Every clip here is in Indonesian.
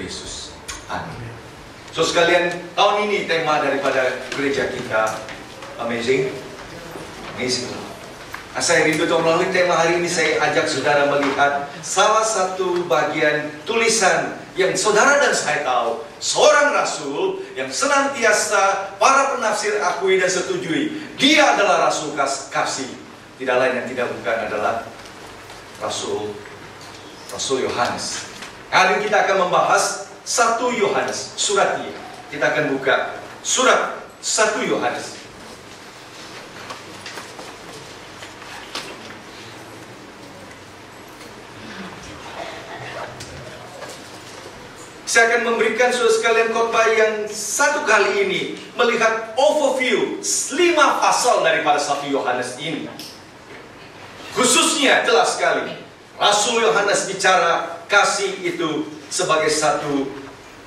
Yesus. Amin. So sekalian, tahun ini tema daripada gereja kita Amazing Love. Nah, saya rindu untuk melalui tema hari ini saya ajak saudara melihat salah satu bagian tulisan yang saudara dan saya tahu seorang rasul yang senantiasa para penafsir akui dan setujui. Dia adalah rasul kasih. Tidak lain dan tidak bukan adalah Rasul Yohanes. Hari ini kita akan membahas 1 Yohanes, surat dia. Kita akan buka surat 1 Yohanes. Saya akan memberikan saudara sekalian khotbah yang satu kali ini melihat overview 5 pasal daripada 1 Yohanes ini. Khususnya jelas sekali Rasul Yohanes bicara kasih itu sebagai satu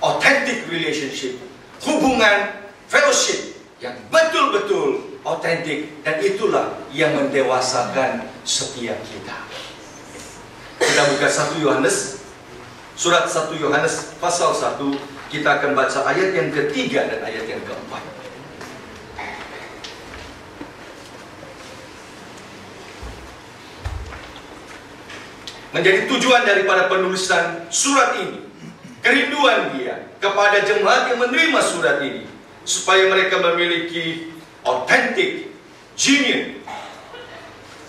authentic relationship, hubungan fellowship yang betul-betul authentic, dan itulah yang mendewasakan setiap kita. Kita buka 1 Yohanes, surat 1 Yohanes pasal 1. Kita akan baca ayat yang ketiga dan ayat yang keempat. Menjadi tujuan daripada penulisan surat ini, kerinduan dia kepada jemaat yang menerima surat ini, supaya mereka memiliki authentic, genuine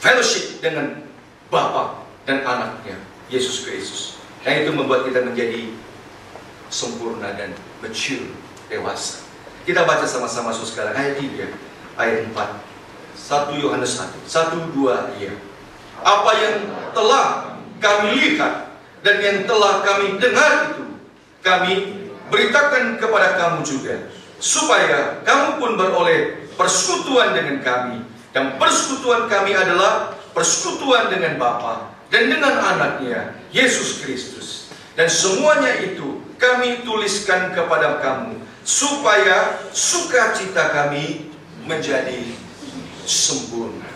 fellowship dengan Bapa dan anaknya Yesus Kristus. Dan itu membuat kita menjadi sempurna dan mature, dewasa. Kita baca sama-sama sekarang ayat 3, ayat 4. 1 Yohanes 1, 1, 2, iya. Apa yang telah kami lihat dan yang telah kami dengar itu kami beritakan kepada kamu juga, supaya kamu pun beroleh persekutuan dengan kami. Dan persekutuan kami adalah persekutuan dengan Bapa dan dengan anaknya Yesus Kristus. Dan semuanya itu kami tuliskan kepada kamu, supaya sukacita kami menjadi sempurna.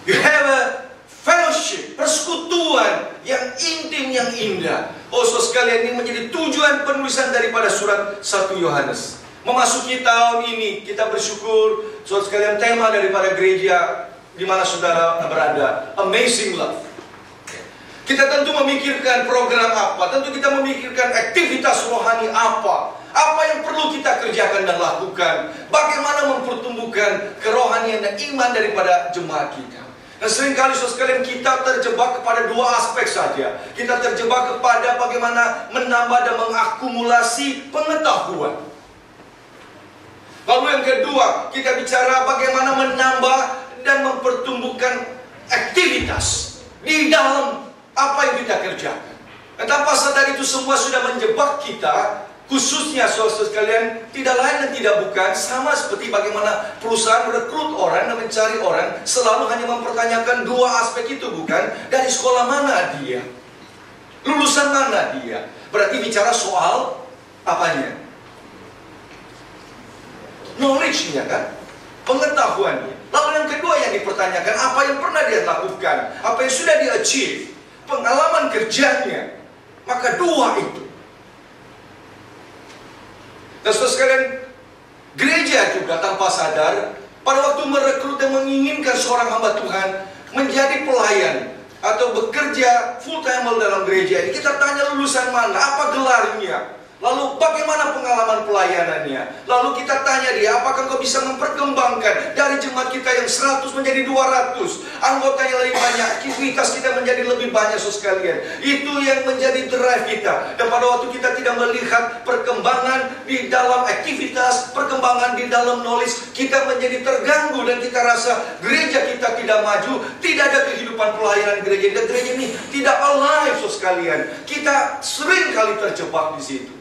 You have a fellowship, persekutuan yang intim, yang indah. Oh, saudara sekalian, ini menjadi tujuan penulisan daripada surat 1 Yohanes. Memasuki tahun ini, kita bersyukur, saudara sekalian, tema daripada gereja di mana saudara berada, Amazing Love. Kita tentu memikirkan program apa, tentu kita memikirkan aktivitas rohani apa yang perlu kita kerjakan dan lakukan, bagaimana mempertumbuhkan kerohanian dan iman daripada jemaat kita. Dan seringkali saudara sekalian kita terjebak kepada 2 aspek saja. Kita terjebak kepada bagaimana menambah dan mengakumulasi pengetahuan. Lalu yang kedua, kita bicara bagaimana menambah dan mempertumbuhkan aktivitas di dalam apa yang kita kerjakan. Dan tanpa sadar itu semua sudah menjebak kita. Khususnya saudara sekalian, tidak lain dan tidak bukan sama seperti bagaimana perusahaan merekrut orang dan mencari orang, selalu hanya mempertanyakan 2 aspek itu, bukan? Dari sekolah mana dia? Lulusan mana dia? Berarti bicara soal apanya? Knowledge-nya kan? Pengetahuannya. Lalu yang kedua yang dipertanyakan, apa yang pernah dia lakukan? Apa yang sudah dia achieve? Pengalaman kerjanya. Maka 2 itu. Dan saudara sekalian, gereja juga tanpa sadar pada waktu merekrut dan menginginkan seorang hamba Tuhan menjadi pelayan atau bekerja full time dalam gereja ini, kita tanya lulusan mana, apa gelarnya, lalu bagaimana pengalaman pelayanannya. Lalu kita tanya dia, apakah kau bisa memperkembangkan dari jemaat kita yang 100 menjadi 200, anggotanya lebih banyak, aktivitas kita menjadi lebih banyak, saudara sekalian. Itu yang menjadi drive kita. Dan pada waktu kita tidak melihat perkembangan di dalam aktivitas, perkembangan di dalam knowledge, kita menjadi terganggu dan kita rasa gereja kita tidak maju, tidak ada kehidupan pelayanan gereja. Dan gereja ini tidak alive, saudara sekalian. Kita sering kali terjebak di situ.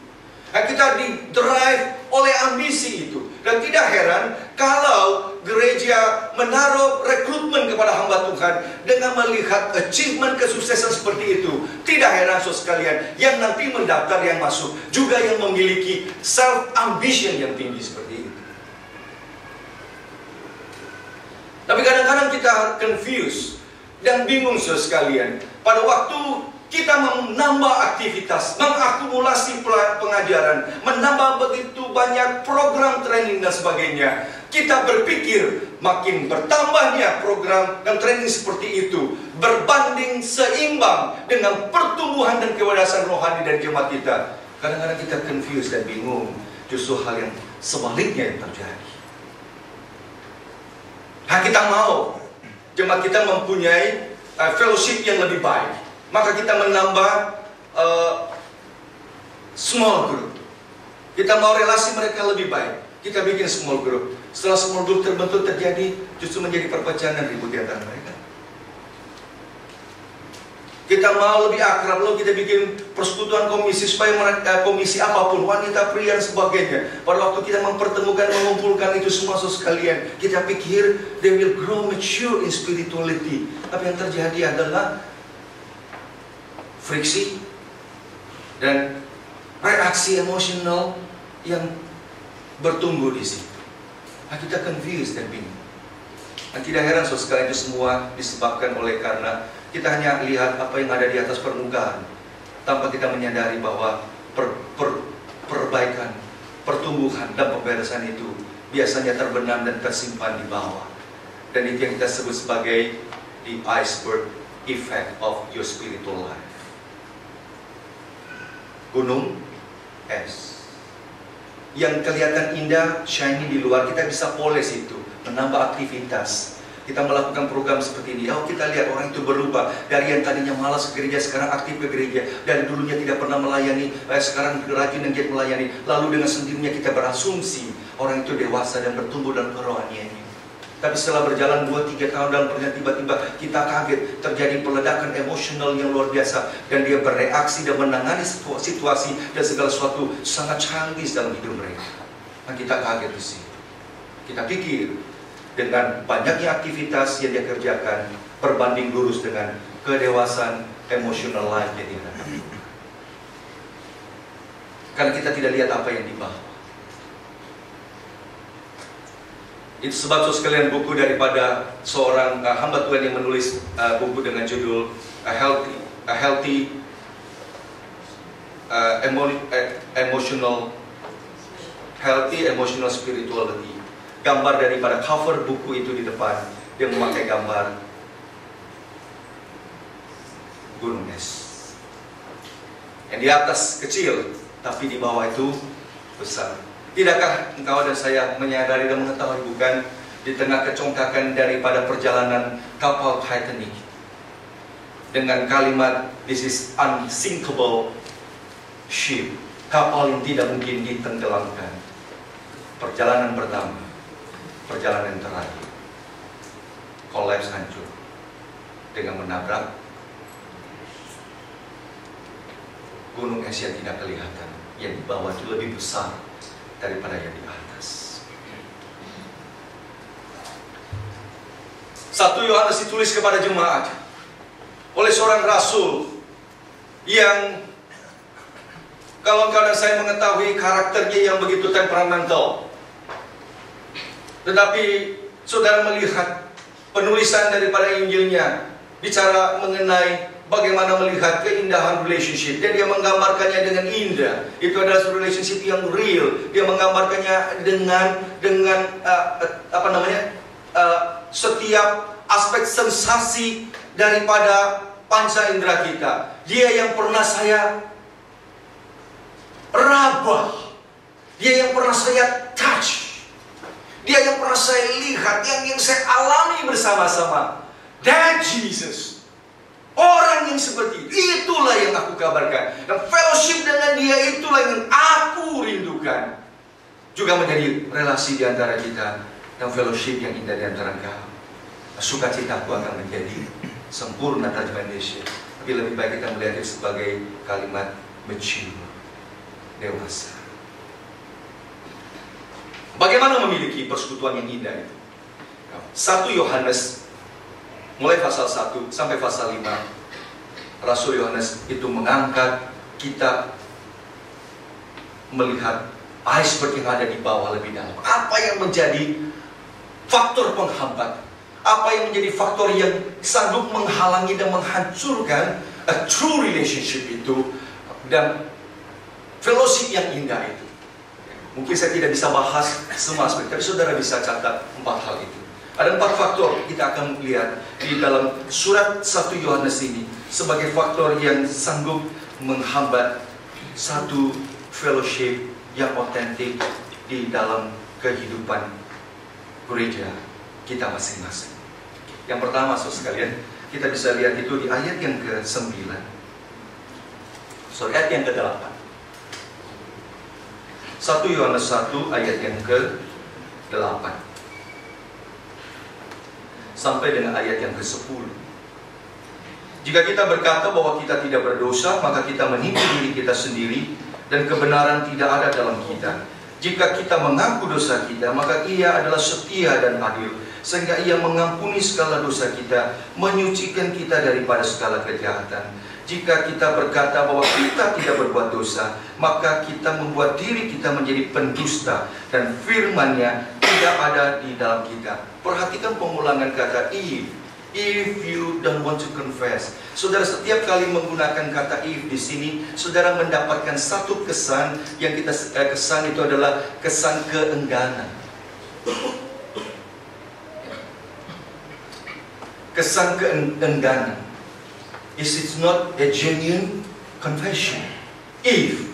Nah, kita di-drive oleh ambisi itu. Dan tidak heran kalau gereja menaruh rekrutmen kepada hamba Tuhan dengan melihat achievement kesuksesan seperti itu. Tidak heran saudara sekalian, yang nanti mendaftar, yang masuk juga yang memiliki self ambition yang tinggi seperti itu. Tapi kadang-kadang kita confused dan bingung saudara sekalian. Pada waktu kita menambah aktivitas, mengakumulasi pengajaran, menambah begitu banyak program training dan sebagainya, kita berpikir makin bertambahnya program dan training seperti itu berbanding seimbang dengan pertumbuhan dan kebebasan rohani dari jemaat kita. Kadang-kadang kita confused dan bingung. Justru hal yang sebaliknya yang terjadi. Nah, kita mau jemaat kita mempunyai fellowship yang lebih baik. Maka kita menambah small group. Kita mau relasi mereka lebih baik. Kita bikin small group. Setelah small group terbentuk, terjadi justru menjadi perpecahan dan ribut di antara mereka. Kita mau lebih akrab, lalu kita bikin persekutuan komisi supaya mereka, komisi apapun, wanita, pria dan sebagainya. Pada waktu kita mempertemukan, mengumpulkan itu semua sekalian, kita pikir they will grow mature in spirituality. Tapi yang terjadi adalah friksi dan reaksi emosional yang bertumbuh di situ. Nah, kita confused dan bingung. Nah, tidak heran saudara sekalian, itu semua disebabkan oleh karena kita hanya lihat apa yang ada di atas permukaan tanpa kita menyadari bahwa perbaikan, pertumbuhan dan pemberesan itu biasanya terbenam dan tersimpan di bawah. Dan itu yang kita sebut sebagai the iceberg effect of your spiritual life. Gunung es yang kelihatan indah, shiny di luar, kita bisa poles itu, menambah aktivitas. Kita melakukan program seperti ini. Oh, kita lihat orang itu berubah dari yang tadinya malas ke gereja, sekarang aktif ke gereja. Dari dulunya tidak pernah melayani, sekarang rajin dan giat melayani. Lalu dengan sendirinya kita berasumsi orang itu dewasa dan bertumbuh dalam kerohaniannya. Tapi setelah berjalan 2-3 tahun dalam perjalanan, tiba-tiba kita kaget, terjadi peledakan emosional yang luar biasa, dan dia bereaksi dan menangani situasi dan segala sesuatu sangat childish dalam hidup mereka. Nah, kita kaget di sini. Kita pikir dengan banyaknya aktivitas yang dia kerjakan berbanding lurus dengan kedewasaan emosional life yang dia hadapi. Karena kita tidak lihat apa yang di bawah. Itu sebab saudara sekalian, buku daripada seorang hamba Tuhan yang menulis buku dengan judul Healthy Emotional Spirituality. Gambar daripada cover buku itu di depan, dia memakai gambar gunung es. Yang di atas kecil, tapi di bawah itu besar. Tidakkah engkau dan saya menyadari dan mengetahui, bukan, di tengah kecongkakan daripada perjalanan kapal Titanic dengan kalimat "This is unsinkable ship", kapal yang tidak mungkin ditenggelamkan. Perjalanan pertama, perjalanan terakhir, kolaps, hancur dengan menabrak gunung es yang tidak kelihatan, yang di bawah itu lebih besar daripada yang di atas. 1 Yohanes ditulis kepada jemaat oleh seorang rasul yang, kalau engkau dan saya mengetahui karakternya yang begitu temperamental, tetapi saudara melihat penulisan daripada Injilnya bicara mengenai bagaimana melihat keindahan relationship, dan dia menggambarkannya dengan indah. Itu adalah relationship yang real. Dia menggambarkannya dengan setiap aspek sensasi daripada panca indera kita. Dia yang pernah saya raba, dia yang pernah saya touch, dia yang pernah saya lihat, yang saya alami bersama-sama. That Jesus, orang yang seperti itu, itulah yang aku kabarkan. Dan fellowship dengan dia, itulah yang aku rindukan. Juga menjadi relasi di antara kita, dan fellowship yang indah di antara engkau. Sukacitaku akan menjadi sempurna, terjemahan Indonesia. Tapi lebih baik kita melihat itu sebagai kalimat mature, dewasa. Bagaimana memiliki persekutuan yang indah itu? 1 Yohanes mulai pasal 1 sampai pasal 5, Rasul Yohanes itu mengangkat kita melihat iceberg yang ada di bawah lebih dalam. Apa yang menjadi faktor penghambat? Apa yang menjadi faktor yang sanggup menghalangi dan menghancurkan a true relationship itu dan fellowship yang indah itu? Mungkin saya tidak bisa bahas semua aspek, tapi saudara bisa catat 4 hal itu. Ada 4 faktor kita akan lihat di dalam surat 1 Yohanes ini sebagai faktor yang sanggup menghambat satu fellowship yang otentik di dalam kehidupan gereja kita masing-masing. Yang pertama, saudara sekalian, kita bisa lihat itu di ayat yang ke-9. Ayat yang ke-8. 1 Yohanes 1 ayat yang ke-8 sampai dengan ayat yang ke-10. Jika kita berkata bahwa kita tidak berdosa, maka kita menipu diri kita sendiri dan kebenaran tidak ada dalam kita. Jika kita mengaku dosa kita, maka Ia adalah setia dan adil, sehingga Ia mengampuni segala dosa kita, menyucikan kita daripada segala kejahatan. Jika kita berkata bahwa kita tidak berbuat dosa, maka kita membuat diri kita menjadi pendusta dan firman-Nya tidak ada di dalam kita. Perhatikan pengulangan kata if you don't want to confess. Saudara, setiap kali menggunakan kata if di sini, saudara mendapatkan satu kesan yang kesan itu adalah kesan keengganan. Kesan keengganan. Is it not a genuine confession? If.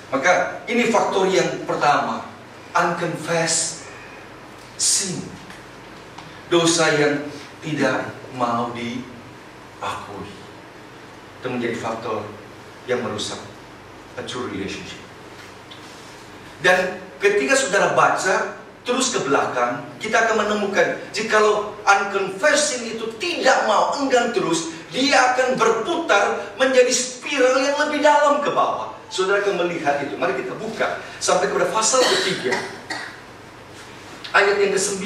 Maka ini faktor yang pertama, unconfessed sin. Dosa yang tidak mau diakui. Itu menjadi faktor yang merusak a true relationship. Dan ketika saudara baca terus ke belakang, kita akan menemukan jikalau unconfessed sin itu tidak mau, enggan terus, dia akan berputar menjadi spiral yang lebih dalam ke bawah. Saudara akan melihat itu. Mari kita buka sampai kepada pasal ketiga, ayat yang ke-9.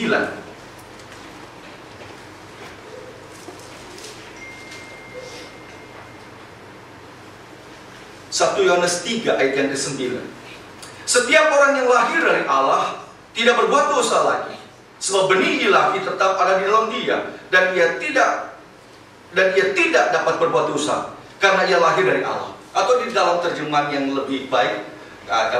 1 Yohanes 3 ayat yang ke-9. Setiap orang yang lahir dari Allah tidak berbuat dosa lagi, sebab benih ilahi tetap ada di dalam dia, dan ia tidak dapat berbuat dosa karena ia lahir dari Allah. Atau di dalam terjemahan yang lebih baik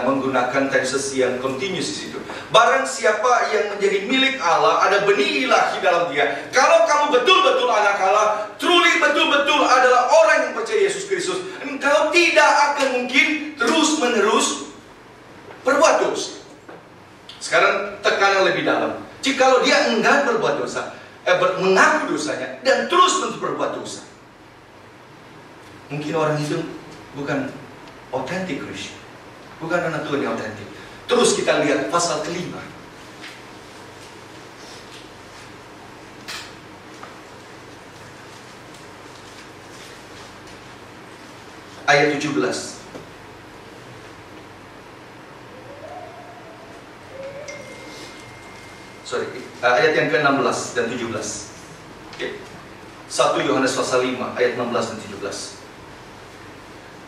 menggunakan tenses yang continuous di situ. Barang siapa yang menjadi milik Allah, ada benih ilahi dalam dia. Kalau kamu betul-betul anak Allah, truly betul-betul adalah orang yang percaya Yesus Kristus, engkau tidak akan mungkin terus-menerus berbuat dosa. Sekarang tekanan lebih dalam. Jikalau dia enggan berbuat dosa, mengaku dosanya dan terus-menerus berbuat dosa, mungkin orang itu bukan authentic Christian, bukan anak Tuhan yang otentik. Terus kita lihat pasal kelima. Ayat 17. Ayat yang ke-16 dan 17. Okay. 1 Yohanes pasal 5 ayat 16 dan 17.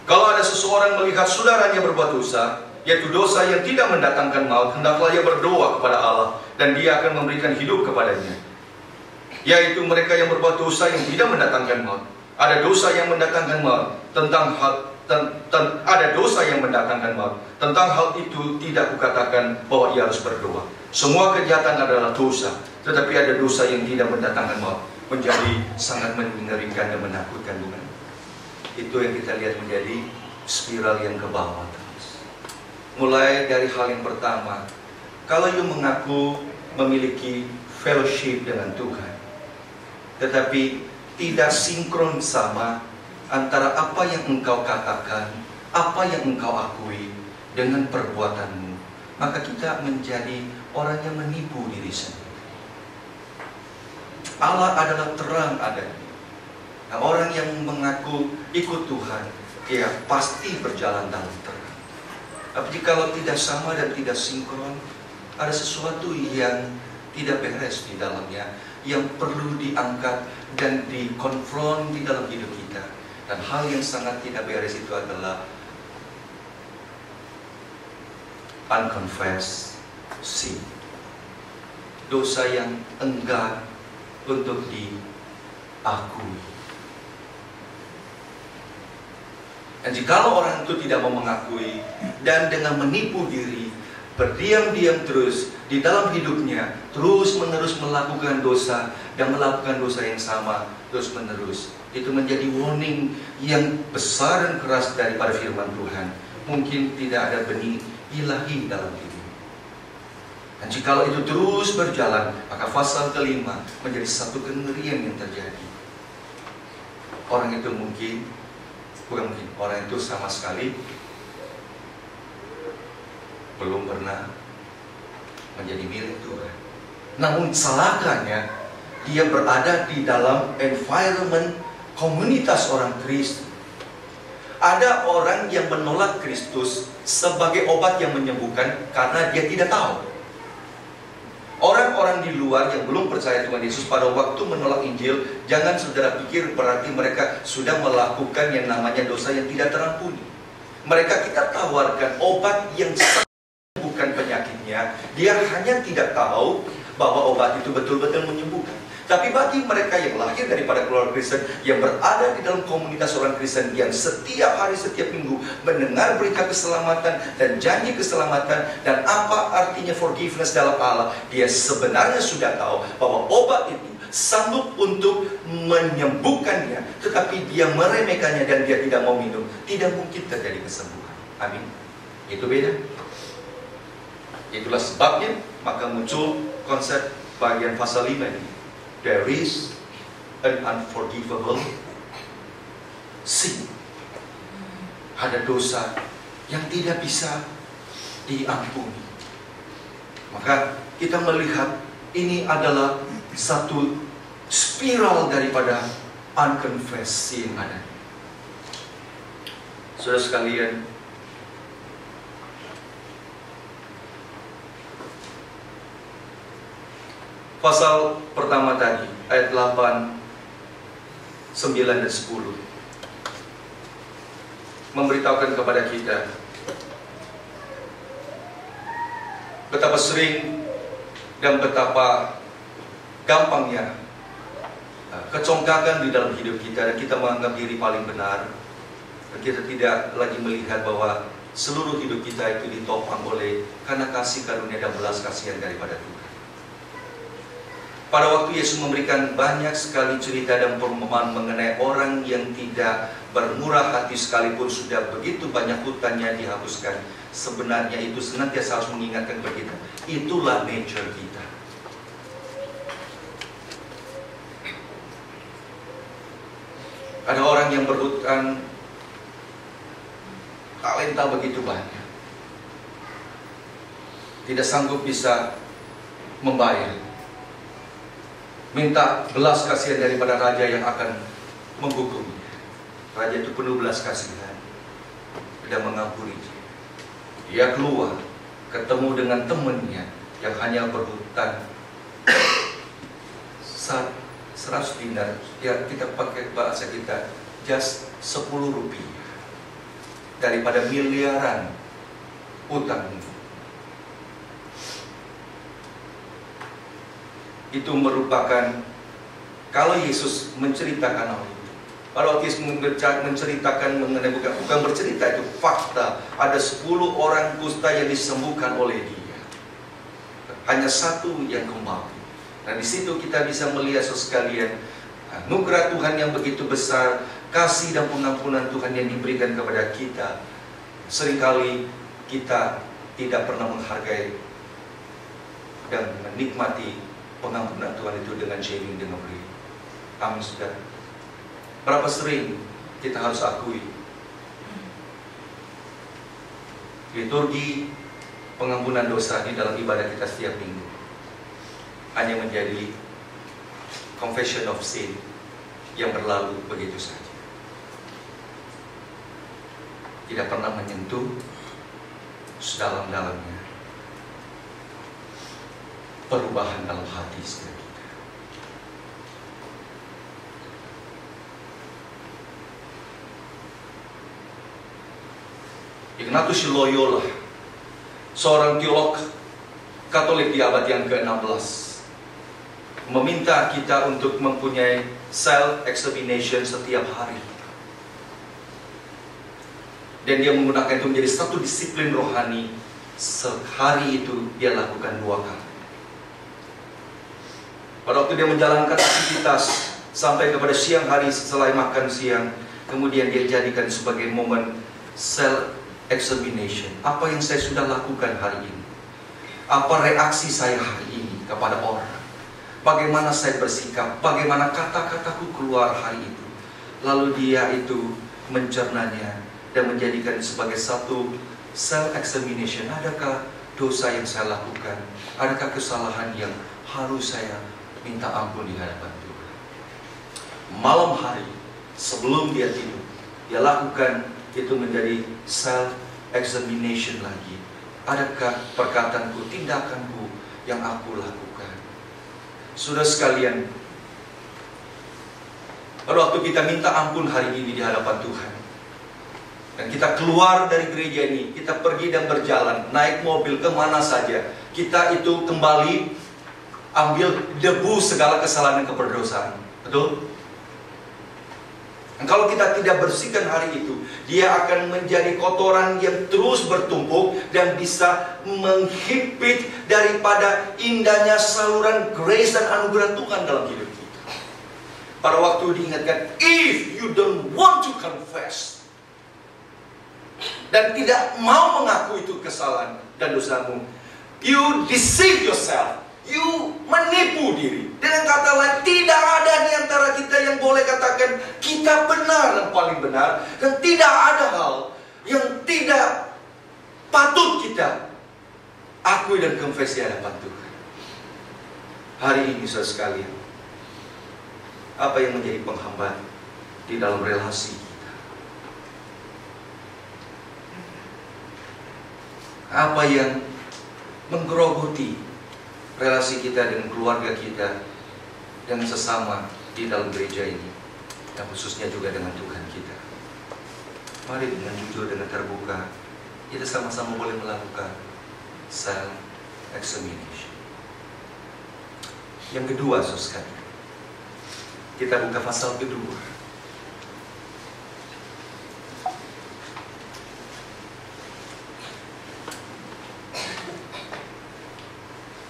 Kalau ada seseorang melihat saudaranya berbuat dosa, yaitu dosa yang tidak mendatangkan maut, hendaklah ia berdoa kepada Allah, dan Dia akan memberikan hidup kepadanya. Yaitu mereka yang berbuat dosa yang tidak mendatangkan maut. Ada dosa yang mendatangkan maut. Ada dosa yang mendatangkan maut. Tentang hal itu tidak kukatakan bahwa ia harus berdoa. Semua kejahatan adalah dosa, tetapi ada dosa yang tidak mendatangkan maut. Menjadi sangat mengerikan dan menakutkan, bukan? Itu yang kita lihat menjadi spiral yang ke bawah terus. Mulai dari hal yang pertama, kalau you mengaku memiliki fellowship dengan Tuhan, tetapi tidak sinkron sama antara apa yang engkau katakan, apa yang engkau akui dengan perbuatanmu, maka kita menjadi orang yang menipu diri sendiri. Allah adalah terang adanya. Nah, orang yang mengaku ikut Tuhan, dia pasti berjalan dalam terang. Tapi jikalau tidak sama dan tidak sinkron, ada sesuatu yang tidak beres di dalamnya, yang perlu diangkat dan dikonfront di dalam hidup kita. Dan hal yang sangat tidak beres itu adalah unconfessed sin. Dosa yang enggan untuk diakui. Dan jikalau orang itu tidak mau mengakui dan dengan menipu diri, berdiam-diam terus di dalam hidupnya, terus-menerus melakukan dosa dan melakukan dosa yang sama terus-menerus, itu menjadi warning yang besar dan keras daripada firman Tuhan. Mungkin tidak ada benih ilahi dalam diri. Dan jikalau itu terus berjalan, maka pasal kelima menjadi satu kengerian yang terjadi. Orang itu orang itu sama sekali belum pernah menjadi milik Tuhan. Namun celakanya, dia berada di dalam environment komunitas orang Kristen. Ada orang yang menolak Kristus sebagai obat yang menyembuhkan karena dia tidak tahu. Orang-orang di luar yang belum percaya Tuhan Yesus pada waktu menolak Injil, jangan saudara pikir berarti mereka sudah melakukan yang namanya dosa yang tidak terampuni. Mereka kita tawarkan obat yang bukan penyakitnya. Dia hanya tidak tahu bahwa obat itu betul-betul menyembuhkan. Tapi bagi mereka yang lahir daripada keluarga Kristen, yang berada di dalam komunitas orang Kristen, yang setiap hari, setiap minggu mendengar berita keselamatan dan janji keselamatan dan apa artinya forgiveness dalam Allah, dia sebenarnya sudah tahu bahwa obat itu sanggup untuk menyembuhkannya, tetapi dia meremehkannya dan dia tidak mau minum. Tidak mungkin terjadi kesembuhan. Amin. Itu beda. Itulah sebabnya maka muncul konsep bagian pasal 5 ini. There is an unforgivable sin. Ada dosa yang tidak bisa diampuni. Maka kita melihat ini adalah satu spiral daripada unconfessed sin ada. Saudara sekalian, pasal pertama tadi, ayat 8, 9 dan 10 memberitahukan kepada kita betapa sering dan betapa gampangnya kecongkakan di dalam hidup kita, dan kita menganggap diri paling benar, dan kita tidak lagi melihat bahwa seluruh hidup kita itu ditopang oleh karena kasih karunia dan belas kasihan daripada Tuhan. Pada waktu Yesus memberikan banyak sekali cerita dan perumpamaan mengenai orang yang tidak bermurah hati sekalipun sudah begitu banyak hutangnya dihapuskan, sebenarnya itu senantiasa harus mengingatkan kepada kita, itulah nature kita. Ada orang yang berhutang talenta begitu banyak, tidak sanggup bisa membayar, minta belas kasihan daripada raja yang akan menghukumnya. Raja itu penuh belas kasihan dan mengampuni dia. Dia keluar, ketemu dengan temannya yang hanya berhutang 100 dinar. Ya, kita pakai bahasa kita, just 10 rupiah daripada miliaran utang. Itu merupakan, kalau Yesus menceritakan hal itu, pada waktu Yesus menceritakan mengenai, bukan bercerita, itu fakta, ada 10 orang kusta yang disembuhkan oleh dia, hanya 1 yang kembali. Nah, di situ kita bisa melihat sekalian anugerah Tuhan yang begitu besar, kasih dan pengampunan Tuhan yang diberikan kepada kita. Seringkali kita tidak pernah menghargai dan menikmati pengampunan Tuhan itu dengan genuine, dengan real. Amin, saudara. Berapa sering kita harus akui liturgi pengampunan dosa di dalam ibadah kita setiap minggu hanya menjadi confession of sin yang berlalu begitu saja, tidak pernah menyentuh sedalam-dalamnya perubahan dalam hati setiap kita. Ignatius Loyola, seorang teolog Katolik di abad yang ke-16, meminta kita untuk mempunyai self-examination setiap hari. Dan dia menggunakan itu menjadi satu disiplin rohani. Sehari itu dia lakukan 2 kali. Pada waktu dia menjalankan aktivitas sampai kepada siang hari setelah makan siang, kemudian dia jadikan sebagai momen self-examination. Apa yang saya sudah lakukan hari ini? Apa reaksi saya hari ini kepada orang? Bagaimana saya bersikap? Bagaimana kata-kataku keluar hari itu? Lalu dia itu mencernanya dan menjadikan sebagai satu self-examination. Adakah dosa yang saya lakukan? Adakah kesalahan yang harus saya minta ampun di hadapan Tuhan? Malam hari sebelum dia tidur, dia lakukan itu menjadi self-examination lagi. Adakah perkataanku, tindakanku yang aku lakukan? Saudara sekalian, pada waktu kita minta ampun hari ini di hadapan Tuhan, dan kita keluar dari gereja ini, kita pergi dan berjalan, naik mobil kemana saja, kita itu kembali ambil debu segala kesalahan dan keberdosaan. Betul? Dan kalau kita tidak bersihkan hari itu, dia akan menjadi kotoran yang terus bertumpuk dan bisa menghimpit daripada indahnya saluran grace dan anugerah Tuhan dalam hidup kita. Pada waktu diingatkan, if you don't want to confess, dan tidak mau mengaku itu kesalahan dan dosamu, you deceive yourself, you menipu diri. Dengan kata lain, tidak ada di antara kita yang boleh katakan kita benar dan paling benar, dan tidak ada hal yang tidak patut kita akui dan konfesi hadapan Tuhan. Hari ini saudara sekalian, apa yang menjadi penghambat di dalam relasi kita? Apa yang menggerogoti relasi kita dengan keluarga kita, dengan sesama di dalam gereja ini, dan khususnya juga dengan Tuhan kita? Mari dengan jujur, dengan terbuka, kita sama-sama boleh melakukan self-examination. Yang kedua, saudara sekalian, kita buka pasal kedua.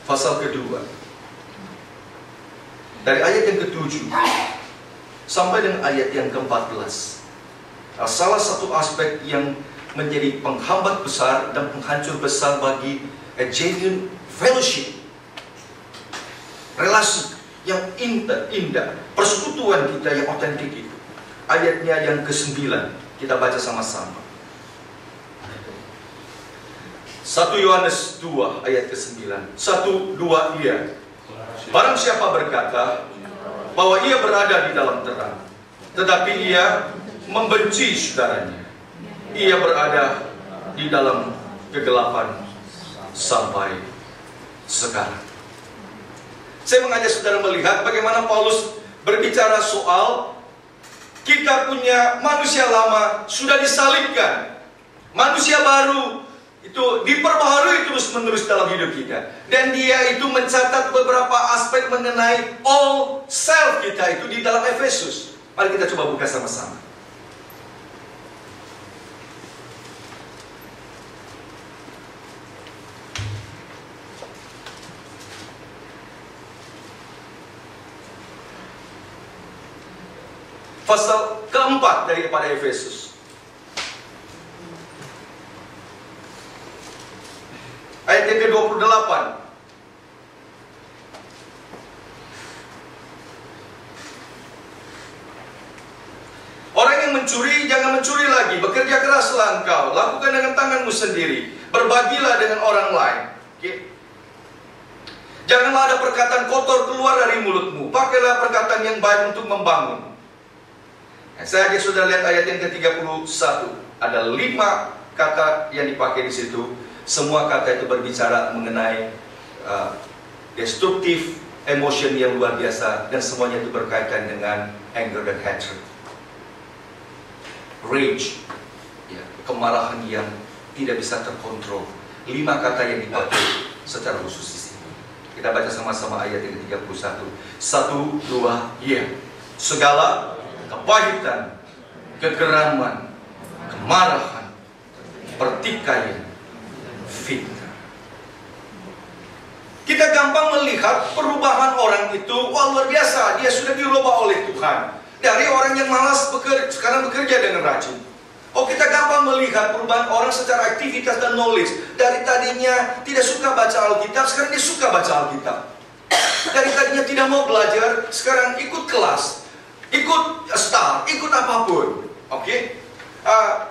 Pasal kedua, dari ayat yang ke-7 sampai dengan ayat yang ke-14. Salah satu aspek yang menjadi penghambat besar dan penghancur besar bagi a genuine fellowship, relasi yang indah, persekutuan kita yang otentik itu. Ayatnya yang ke-9, kita baca sama-sama. 1 Yohanes 2 ayat ke-9. 1-2 ia. Barang siapa berkata bahwa ia berada di dalam terang, tetapi ia membenci saudaranya, ia berada di dalam kegelapan sampai sekarang. Saya mengajak saudara melihat bagaimana Paulus berbicara soal kita punya manusia lama sudah disalibkan, manusia baru itu diperbaharui terus-menerus dalam hidup kita. Dan dia itu mencatat beberapa aspek mengenai all self kita itu di dalam Efesus. Mari kita coba buka sama-sama. Pasal keempat daripada Efesus. Ayat yang ke-28. Orang yang mencuri, jangan mencuri lagi. Bekerja keraslah engkau, lakukan dengan tanganmu sendiri. Berbagilah dengan orang lain. Okay. Janganlah ada perkataan kotor keluar dari mulutmu. Pakailah perkataan yang baik untuk membangun. Saya sudah lihat ayat yang ke-31. Ada 5 kata yang dipakai di situ. Semua kata itu berbicara mengenai destruktif, emotion yang luar biasa, dan semuanya itu berkaitan dengan anger dan hatred. Rage, ya, kemarahan yang tidak bisa terkontrol. 5 kata yang dipakai secara khusus di sini. Kita baca sama-sama ayat yang ke-31. 1, 2, ya. Segala kepahitan, kegeraman, kemarahan, pertikaian, fitnah. Kita gampang melihat perubahan orang itu, wah luar biasa, dia sudah dirubah oleh Tuhan. Dari orang yang malas bekerja, sekarang bekerja dengan rajin. Oh, kita gampang melihat perubahan orang secara aktivitas dan knowledge. Dari tadinya tidak suka baca Alkitab, sekarang dia suka baca Alkitab. Dari tadinya tidak mau belajar, sekarang ikut kelas, ikut star, ikut apapun. Oke?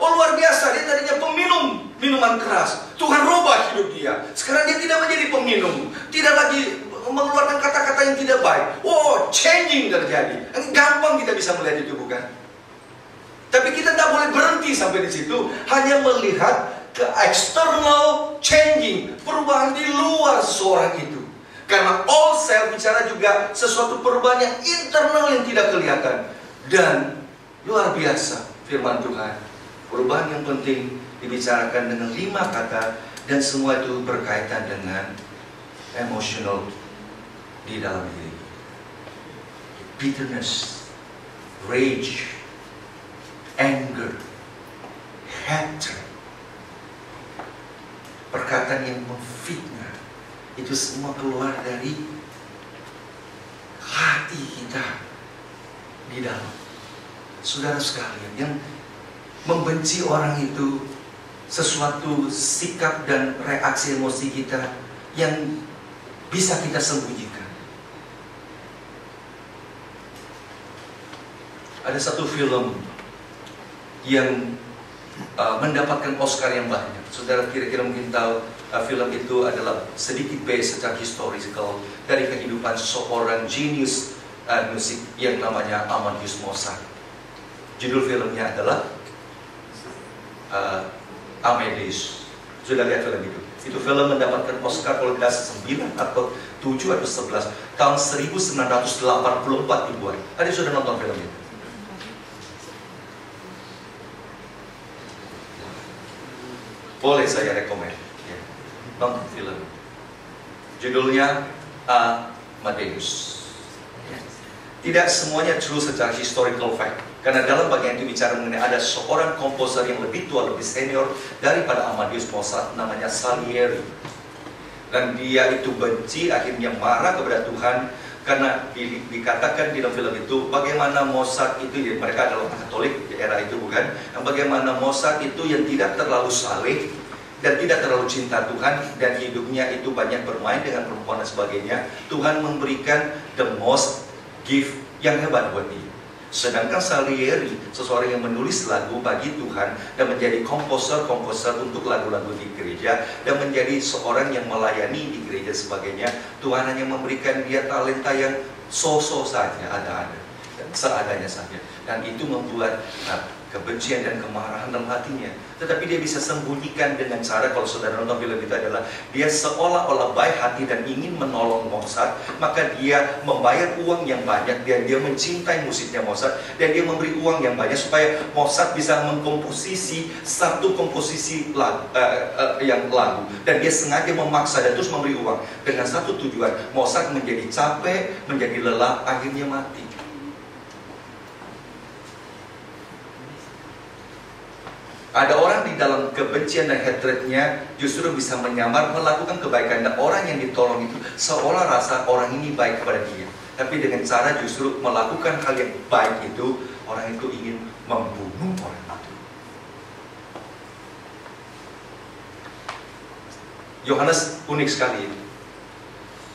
Oh luar biasa, dia tadinya peminum minuman keras. Tuhan rubah hidup dia. Sekarang dia tidak menjadi peminum, tidak lagi mengeluarkan kata-kata yang tidak baik. Oh, changing terjadi. Gampang kita bisa melihat itu, bukan? Tapi kita tidak boleh berhenti sampai di situ, hanya melihat ke external changing, perubahan di luar seseorang itu. Karena all self bicara juga sesuatu perubahan yang internal yang tidak kelihatan. Dan luar biasa firman Tuhan, perubahan yang penting dibicarakan dengan 5 kata, dan semua itu berkaitan dengan emotional di dalam diri. Bitterness, rage, anger, hatred, perkataan yang memfitnah, itu semua keluar dari hati kita di dalam. Saudara sekalian, yang membenci orang itu sesuatu sikap dan reaksi emosi kita yang bisa kita sembunyikan. Ada satu film yang mendapatkan Oscar yang banyak. Saudara kira-kira mungkin tahu, film itu adalah sedikit based secara historical dari kehidupan seorang genius musik yang namanya Amadeus Mozart. Judul filmnya adalah Amadeus. Sudah lihat film itu? Itu film mendapatkan Oscar kalau tidak 9 atau 7 atau 11 tahun 1984 dibuat. Tadi sudah nonton film itu? Boleh saya rekomen ya, nonton film. Judulnya Amadeus. Tidak semuanya true secara historical fact, karena dalam bagian itu bicara mengenai ada seorang komposer yang lebih tua, lebih senior daripada Amadeus Mozart, namanya Salieri. Dan dia itu benci, akhirnya marah kepada Tuhan, karena dikatakan di dalam film itu bagaimana Mozart itu, ya, mereka adalah orang Katolik di era itu, bukan? Dan bagaimana Mozart itu yang tidak terlalu saleh dan tidak terlalu cinta Tuhan, dan hidupnya itu banyak bermain dengan perempuan dan sebagainya. Tuhan memberikan the most gift yang hebat buat dia. Sedangkan Salieri, seseorang yang menulis lagu bagi Tuhan dan menjadi komposer untuk lagu-lagu di gereja, dan menjadi seorang yang melayani di gereja sebagainya, Tuhan hanya memberikan dia talenta yang so-so saja, ada-ada, seadanya saja. Dan itu membuat kebencian dan kemarahan dalam hatinya. Tetapi dia bisa sembunyikan dengan cara, kalau saudara nonton film itu adalah, dia seolah-olah baik hati dan ingin menolong Mozart, maka dia membayar uang yang banyak, dan dia mencintai musiknya Mozart, dan dia memberi uang yang banyak supaya Mozart bisa mengkomposisi satu komposisi lagu, dan dia sengaja memaksa dan terus memberi uang dengan satu tujuan, Mozart menjadi capek, menjadi lelah, akhirnya mati. Ada orang di dalam kebencian dan hatrednya justru bisa menyamar, melakukan kebaikan, dan orang yang ditolong itu seolah rasa orang ini baik kepada dia, tapi dengan cara justru melakukan hal yang baik itu, orang itu ingin membunuh orang itu. Yohanes unik sekali.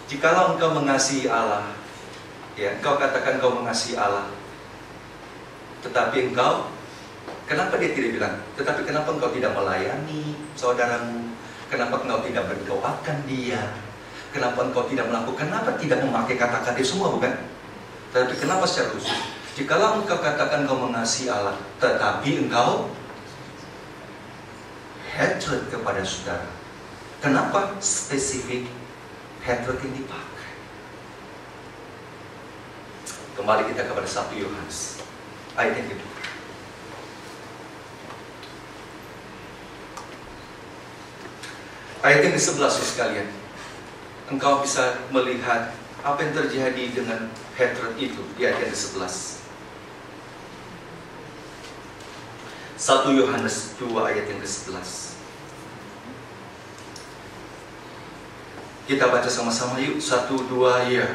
Jikalau engkau mengasihi Allah, ya, engkau katakan engkau mengasihi Allah, tetapi engkau, kenapa dia tidak bilang, tetapi kenapa engkau tidak melayani saudaramu? Kenapa engkau tidak berdoakan dia? Kenapa engkau tidak melakukan, kenapa tidak memakai kata-kata semua, bukan? Tetapi kenapa secara khusus? Jikalau engkau katakan engkau mengasihi Allah, tetapi engkau hatred kepada saudara, Kenapa spesifik hatred ini dipakai? Kembali kita kepada 1 Yohanes ayat yang kedua. Ayat yang ke-11 sekalian. Engkau bisa melihat apa yang terjadi dengan hatred itu di ayat yang ke-11. 1 Yohanes 2 ayat yang ke-11. Kita baca sama-sama yuk. 1, 2, ya.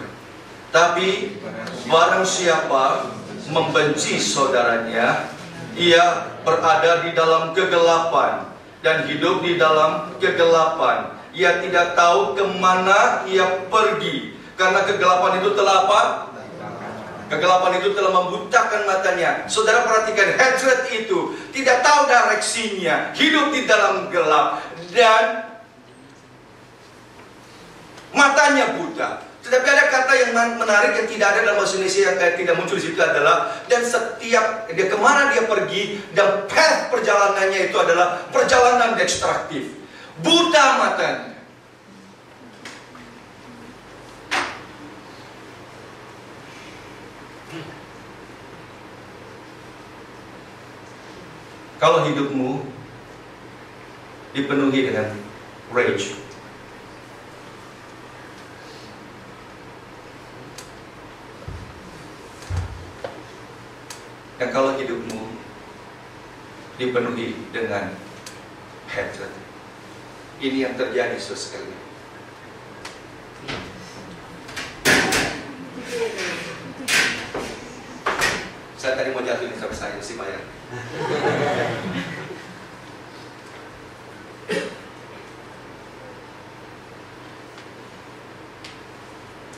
Tapi barang siapa membenci saudaranya, ia berada di dalam kegelapan dan hidup di dalam kegelapan. Ia tidak tahu kemana ia pergi, karena kegelapan itu telah apa? Kegelapan itu telah membutakan matanya. Saudara perhatikan, hatred itu tidak tahu direksinya, hidup di dalam gelap, dan matanya buta. Tetapi ada kata yang menarik yang tidak ada dalam bahasa Indonesia, yang tidak muncul di situ adalah, dan setiap dia kemana dia pergi, dan path perjalanannya itu adalah perjalanan destruktif. Buta matanya. Kalau hidupmu dipenuhi dengan rage, dan kalau hidupmu dipenuhi dengan hatred, ini yang terjadi sekali. Saya tadi mau jatuhin sampai saya mesti bayar.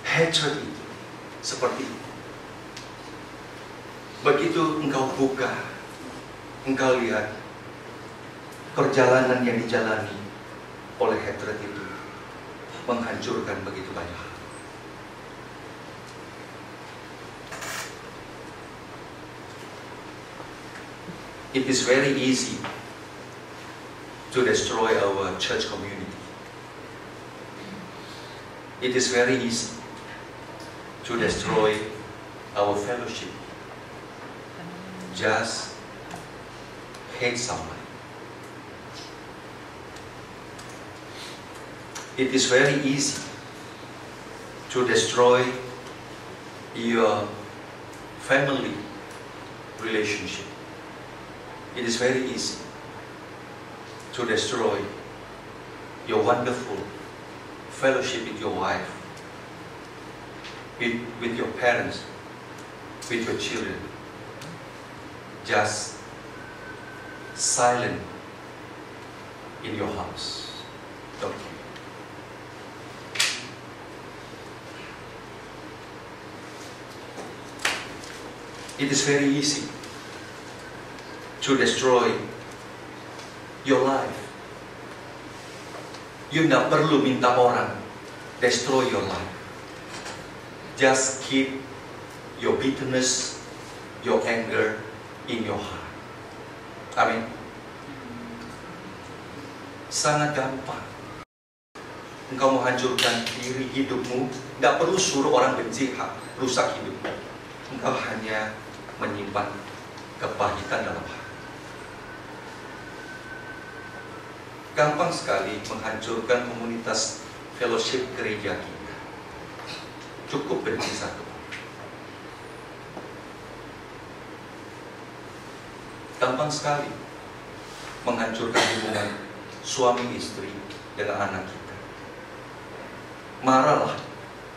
Hatred itu seperti itu. Begitu engkau buka, engkau lihat perjalanan yang dijalani oleh hatred itu menghancurkan begitu banyak hal. It is very easy to destroy our church community. It is very easy to destroy our fellowship. Just hate someone. It is very easy to destroy your family relationship. It is very easy to destroy your wonderful fellowship with your wife, with your parents, with your children. Just silent in your house. Don't you? It is very easy to destroy your life. You tidak perlu minta orang destroy your life. Just keep your bitterness, your anger in your heart. Amin. Sangat gampang. Engkau menghancurkan diri hidupmu, tidak perlu suruh orang benci, rusak hidupmu. Engkau hanya menyimpan kepahitan dalam hati. Gampang sekali menghancurkan komunitas fellowship gereja kita. Cukup benci satu. Gampang sekali menghancurkan hubungan suami istri dengan anak kita. Marahlah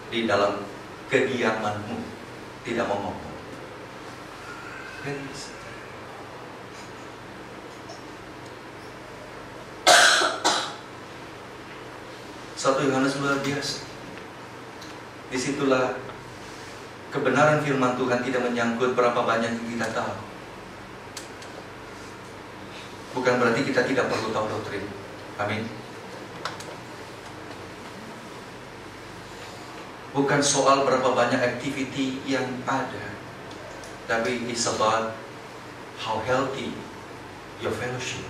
di dalam kediamanmu, tidak mau ngomong. Satu Yohanes luar biasa. Disitulah kebenaran firman Tuhan tidak menyangkut berapa banyak yang kita tahu. Bukan berarti kita tidak perlu tahu doktrin. Amin. Bukan soal berapa banyak activity yang ada, tapi it's about how healthy your fellowship,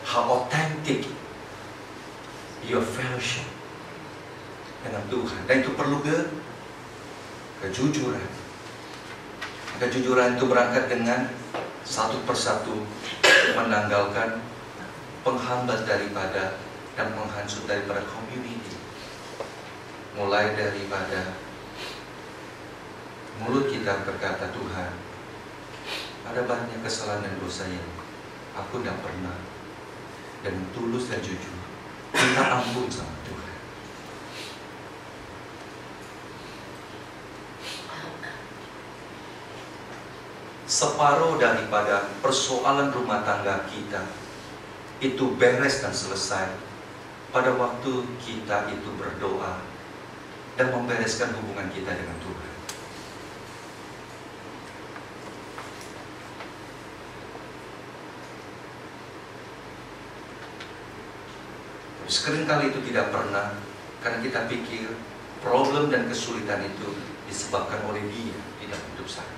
how authentic your fellowship dengan Tuhan. Dan itu perlu kejujuran. Kejujuran itu berangkat dengan satu persatu menanggalkan penghambat daripada dan menghancur daripada community. Mulai daripada mulut kita berkata, Tuhan, ada banyak kesalahan dan dosa yang aku tidak pernah, dan tulus dan jujur minta ampun sama Tuhan. Separuh daripada persoalan rumah tangga kita itu beres dan selesai pada waktu kita itu berdoa dan membereskan hubungan kita dengan Tuhan. Seringkali itu tidak pernah, karena kita pikir problem dan kesulitan itu disebabkan oleh dia di dalam hidup saya.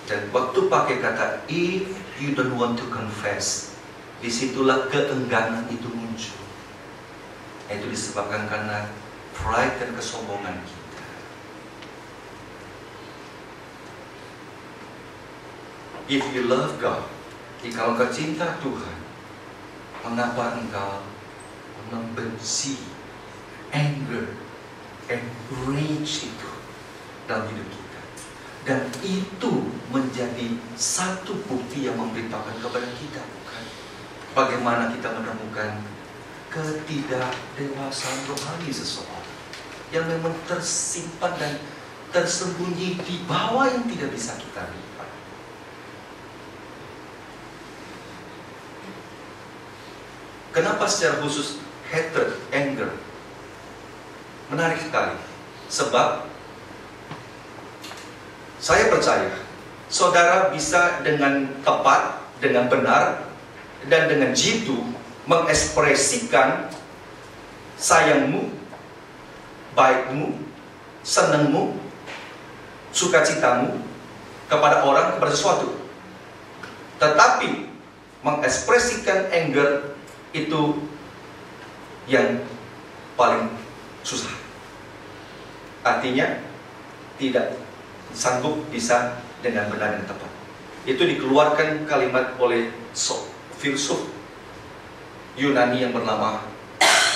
Dan waktu pakai kata if you don't want to confess, disitulah keengganan itu muncul. Itu disebabkan karena pride dan kesombongan kita. If you love God, kalau engkau cinta Tuhan, mengapa engkau membenci anger and rage itu dalam hidup kita? Dan itu menjadi satu bukti yang memberitahukan kepada kita, bukan? Bagaimana kita menemukan ketidakdewasaan rohani seseorang yang memang tersimpan dan tersembunyi di bawah yang tidak bisa kita lihat. Kenapa secara khusus hatred, anger? Menarik sekali. Sebab saya percaya saudara bisa dengan tepat, dengan benar, dan dengan jitu mengekspresikan sayangmu, baikmu, senangmu, sukacitamu kepada orang, kepada sesuatu. Tetapi mengekspresikan anger itu yang paling susah. Artinya tidak sanggup bisa dengan benar dan tepat. Itu dikeluarkan kalimat oleh filsuf Yunani yang bernama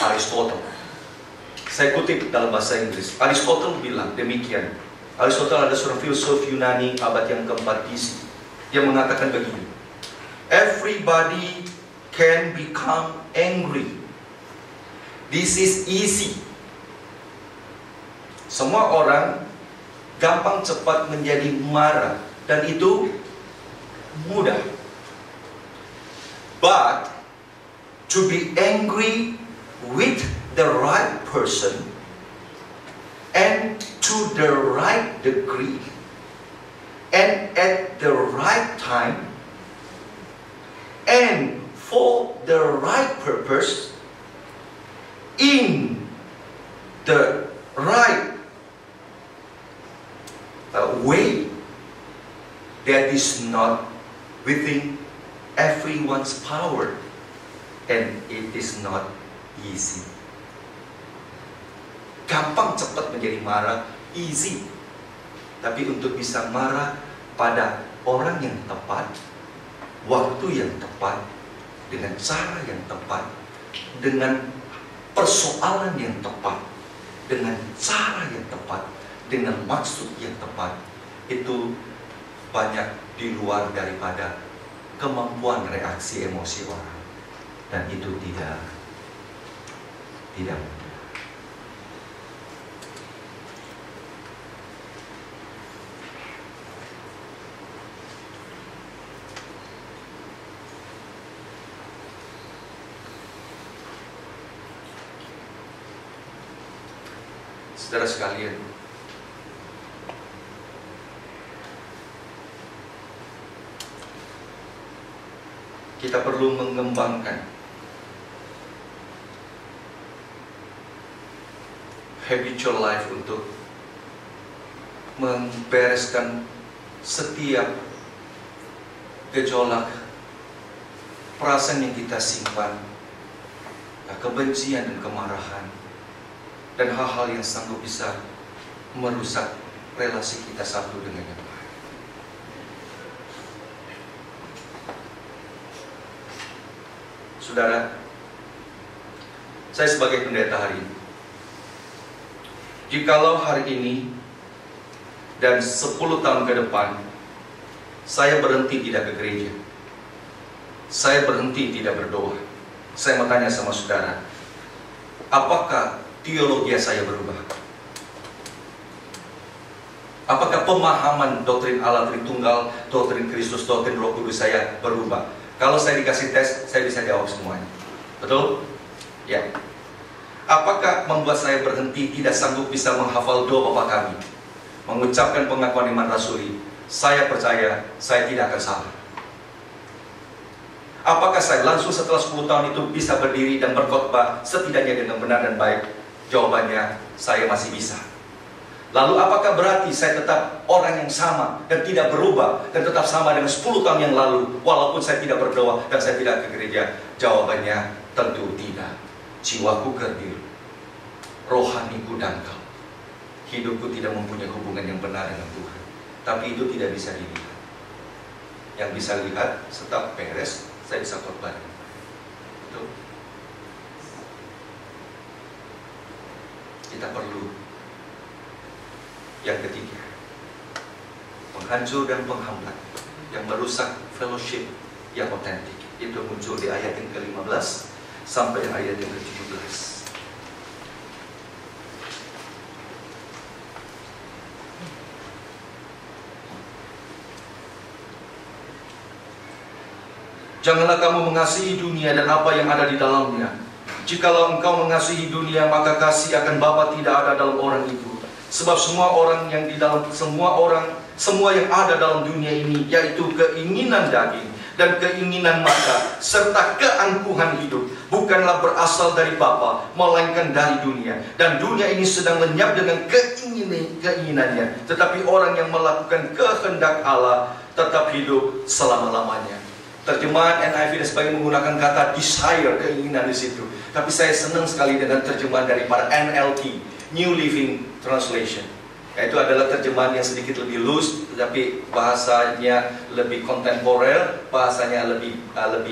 Aristotle. Saya kutip dalam bahasa Inggris. Aristotle bilang demikian. Aristotle adalah seorang filsuf Yunani abad yang keempat BC yang mengatakan begini: everybody can become angry. This is easy. Semua orang gampang cepat menjadi marah, dan itu mudah. But to be angry with the right person and to the right degree and at the right time and for the right purpose in the right way, that is not within everyone's power, and it is not easy. Gampang cepat menjadi marah, easy. Tapi untuk bisa marah pada orang yang tepat, waktu yang tepat, dengan cara yang tepat, dengan persoalan yang tepat, dengan cara yang tepat, dengan maksud yang tepat, itu banyak di luar daripada kemampuan reaksi emosi orang, dan itu tidak mudah. Saudara sekalian, kita perlu mengembangkan habitual life untuk membereskan setiap gejolak perasaan yang kita simpan, kebencian dan kemarahan, dan hal-hal yang sanggup bisa merusak relasi kita satu dengan yang lain. Saudara, saya sebagai pendeta hari ini, jikalau hari ini dan 10 tahun ke depan saya berhenti tidak ke gereja, saya berhenti tidak berdoa, saya mau tanya sama saudara, apakah teologi saya berubah? Apakah pemahaman doktrin Allah Tritunggal, doktrin Kristus, doktrin Roh Kudus saya berubah? Kalau saya dikasih tes, saya bisa jawab semuanya. Betul? Ya. Apakah membuat saya berhenti tidak sanggup bisa menghafal doa Bapa Kami, mengucapkan pengakuan iman rasuli? Saya percaya saya tidak akan salah. Apakah saya langsung setelah 10 tahun itu bisa berdiri dan berkhotbah setidaknya dengan benar dan baik? Jawabannya, saya masih bisa. Lalu apakah berarti saya tetap orang yang sama dan tidak berubah dan tetap sama dengan 10 tahun yang lalu walaupun saya tidak berdoa dan saya tidak ke gereja? Jawabannya tentu tidak. Jiwaku kerdil, rohaniku dangkal, hidupku tidak mempunyai hubungan yang benar dengan Tuhan. Tapi itu tidak bisa dilihat. Yang bisa lihat setelah beres, saya bisa khotbah. Betul? Kita perlu yang ketiga, penghancur dan penghambat yang merusak fellowship yang otentik. Itu muncul di ayat yang ke-15 sampai ayat yang ke-17. Janganlah kamu mengasihi dunia dan apa yang ada di dalamnya. Jikalau engkau mengasihi dunia, maka kasih akan Bapa tidak ada dalam orang itu. Sebab semua yang ada dalam dunia ini, yaitu keinginan daging dan keinginan mata serta keangkuhan hidup, bukanlah berasal dari Bapa, melainkan dari dunia. Dan dunia ini sedang lenyap dengan keinginannya. Tetapi orang yang melakukan kehendak Allah tetap hidup selama-lamanya. Terjemahan NIV dan sebagainya menggunakan kata desire, keinginan di situ. Tapi saya senang sekali dengan terjemahan daripada NLT, New Living Translation. Itu adalah terjemahan yang sedikit lebih loose, tetapi bahasanya lebih kontemporer, bahasanya lebih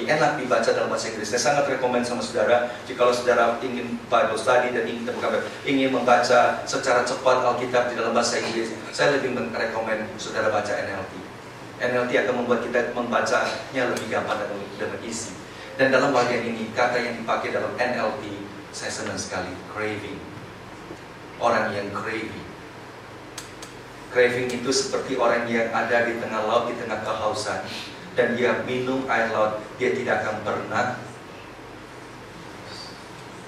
enak dibaca dalam bahasa Inggris. Saya sangat rekomend sama saudara, jika saudara ingin Bible study dan ingin membaca secara cepat Alkitab di dalam bahasa Inggris, saya lebih merekomend saudara baca NLT. NLT akan membuat kita membacanya lebih gampang dan dengan isi. Dan dalam bagian ini, kata yang dipakai dalam NLT, saya senang sekali, craving. Orang yang craving. Craving itu seperti orang yang ada di tengah laut, di tengah kehausan, dan dia minum air laut, dia tidak akan pernah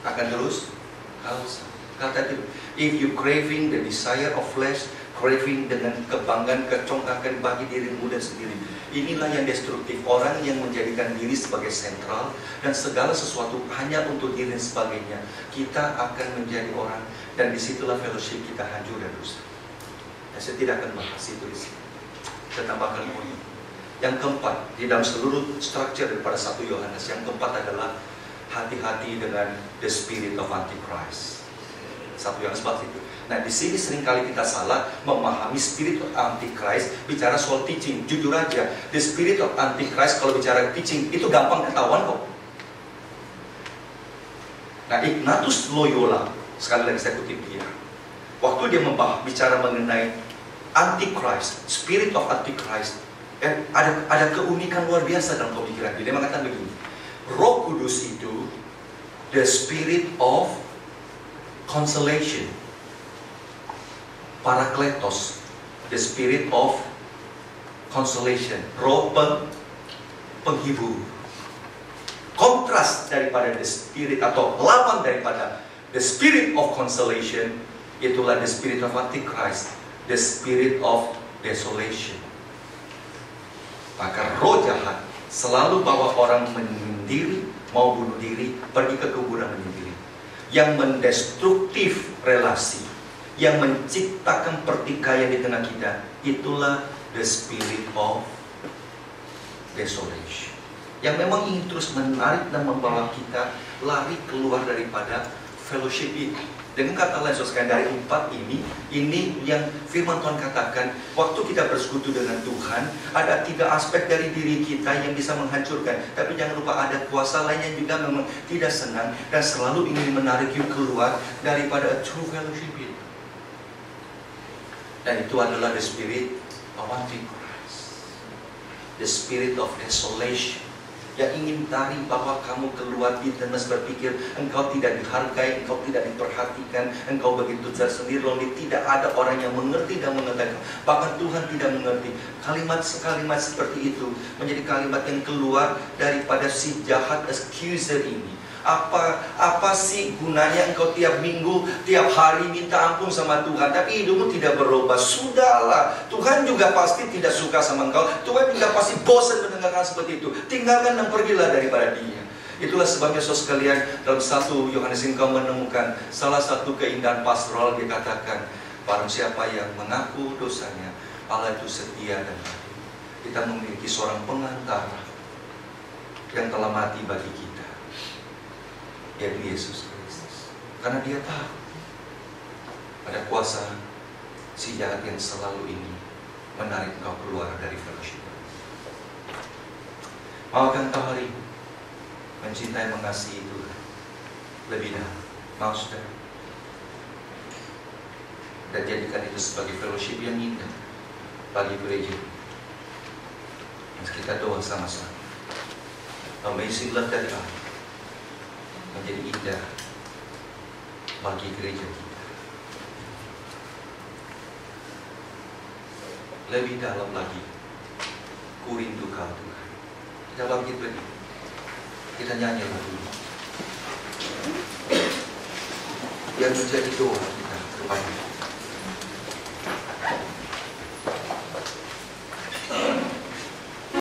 akan terus haus. Kata itu, if you craving the desire of flesh, craving dengan kebanggaan, kecongkakan bagi dirimu dan sendiri, inilah yang destruktif. Orang yang menjadikan diri sebagai sentral dan segala sesuatu hanya untuk diri dan sebagainya, kita akan menjadi orang, dan disitulah fellowship kita hancur dan rusak. Dan saya tidak akan bahas itu di sini. Saya tambahkan poin yang keempat di dalam seluruh structure daripada 1 Yohanes. Yang keempat adalah hati-hati dengan the spirit of Antichrist. 1 Yohanes bahas itu. Nah, di sini seringkali kita salah memahami spirit of Antichrist bicara soal teaching. Jujur aja, the spirit of Antichrist kalau bicara teaching itu gampang ketahuan kok. Nah, Ignatius Loyola, sekali lagi saya kutip dia, waktu dia bicara mengenai Antichrist, spirit of Antichrist, ada keunikan luar biasa dalam pemikiran dia. Dia mengatakan begini, Roh Kudus itu the spirit of consolation, Parakletos, the spirit of consolation, roh penghibur. Kontras daripada the spirit atau lawan daripada the spirit of consolation, itulah the spirit of Antichrist, the spirit of desolation. Maka roh jahat selalu bawa orang menyendiri, mau bunuh diri, pergi ke kuburan menyendiri, yang mendestruktif relasi, yang menciptakan pertikaian di tengah kita. Itulah the spirit of desolation. yang memang ingin terus menarik dan membawa kita lari keluar daripada fellowship itu. Dengan kata lain, saudara, dari 4 ini yang firman Tuhan katakan, waktu kita bersekutu dengan Tuhan, ada 3 aspek dari diri kita yang bisa menghancurkan. Tapi jangan lupa ada kuasa lain yang juga memang tidak senang dan selalu ingin menarik you keluar daripada true fellowship itu. Dan itu adalah the spirit of Antichrist, the spirit of desolation, yang ingin tarik bahwa kamu keluar di tenas berpikir engkau tidak dihargai, engkau tidak diperhatikan, engkau begitu tersendiri, lonely, tidak ada orang yang mengerti dan mengetahui, bahkan Tuhan tidak mengerti. Kalimat-kalimat seperti itu menjadi kalimat yang keluar daripada si jahat accuser ini. Apa sih gunanya engkau tiap minggu, tiap hari minta ampun sama Tuhan, tapi hidupmu tidak berubah? Sudahlah, Tuhan juga pasti tidak suka sama engkau. Tuhan juga pasti bosan mendengarkan seperti itu. Tinggalkan dan pergilah daripada dia. Itulah sebabnya saudara sekalian, dalam 1 Yohanes engkau menemukan salah satu keindahan pastoral. Dia katakan, barang siapa yang mengaku dosanya, Allah itu setia dan adil. Kita memiliki seorang pengantara yang telah mati bagi kita, yaitu Yesus Kristus. Karena dia tahu pada kuasa si jahat yang selalu ini menarik kau keluar dari fellowship. Maukah engkau hari ini mencintai, mengasihi Tuhan lebih dalam? Mau, saudara? Dan jadikan itu sebagai fellowship yang indah bagi gereja. Kita doa sama-sama. Amazing love dari Allah menjadi indah bagi gereja kita. Lebih dalam lagi, ku rindu kau Tuhan. Kita bangkit berdiri, kita nyanyi lagu ini yang menjadi doa kita kepada